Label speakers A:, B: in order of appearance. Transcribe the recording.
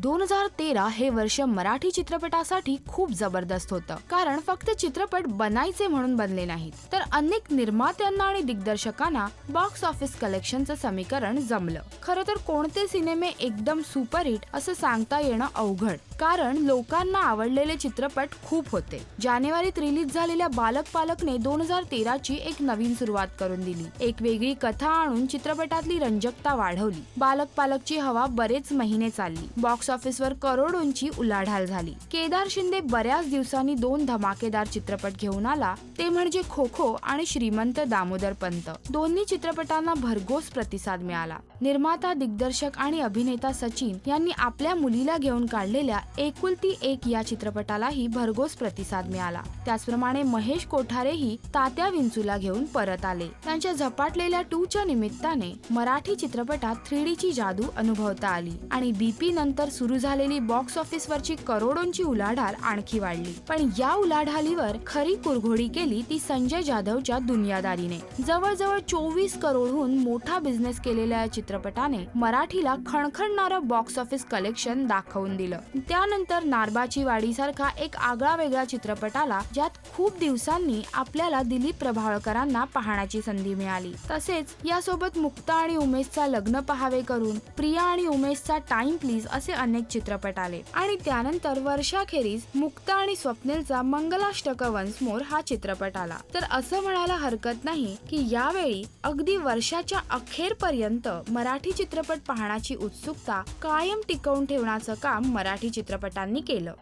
A: 2013 हे वर्ष मराठी चित्रपटासाठी खूप जबरदस्त होतं, कारण फक्त चित्रपट बनायचे म्हणून बनले नाहीत, तर अनेक निर्मात्यांना आणि दिग्दर्शकांना बॉक्स ऑफिस कलेक्शनचं समीकरण जमलं. खरं तर कोणते सिनेमे एकदम सुपरहिट असं सांगता येणं अवघड, कारण लोकांना आवडलेले चित्रपट खूप होते. जानेवारीत रिलीज झालेल्या बालक पालकने 2013 ची एक नवीन सुरुवात करून दिली. एक वेगळी कथा आणून चित्रपटातली रंजकता वाढवली. बालक पालकची हवा बरेच महिने चालली. बॉक्स ऑफिसवर करोडोंची उलाढाल झाली. केदार शिंदे बऱ्याच दिवसांनी 2 धमाकेदार चित्रपट घेऊन आला, ते म्हणजे खो खो आणि श्रीमंत दामोदर पंत. दोन्ही चित्रपटांना भरघोस प्रतिसाद मिळाला. निर्माता, दिग्दर्शक आणि अभिनेता सचिन यांनी आपल्या मुलीला घेऊन काढलेल्या एकुलती एक या चित्रपटालाही भरघोस प्रतिसाद मिळाला. त्याचप्रमाणे महेश कोठारेही तात्या विंचूला घेऊन परत आले. त्यांच्या झपाटलेल्या 2 च्या निमित्ताने मराठी चित्रपटात 3D ची जादू अनुभवता आली आणि बीपी नंतर सुरू झालेली बॉक्स ऑफिस वरची करोडोंची उलाढाल आणखी वाढली. पण या उलाढालीवर खरी कुरघोडी केली ती संजय जाधवच्या दुनियादारीने. जवळजवळ 24 करोडहून मोठा बिझनेस केलेल्या या चित्रपटाने मराठीला खणखणणारं बॉक्स ऑफिस कलेक्शन दाखवून दिलं. त्यानंतर नारबाची वाडी सारखा एक आगळा वेगळा चित्रपट आला, ज्यात खूप दिवसांनी आपल्याला दिलीप प्रभावळकरांना पाहण्याची संधी मिळाली. तसेच यासोबत मुक्ता आणि उमेशचा लग्न पहावे करून, प्रिया आणि उमेशचा टाइम प्लीज असे अनेक चित्रपट आले. आणि त्यानंतर वर्षाखेरीज मुक्ता आणि स्वप्नीलचा मंगलाष्टक वन्स मोर हा चित्रपट आला. तर असं म्हणायला हरकत नाही की यावेळी अगदी वर्षाच्या अखेरपर्यंत मराठी चित्रपट पाहण्याची उत्सुकता कायम टिकवून ठेवण्याचं काम मराठी चित्रपटांनी केलं.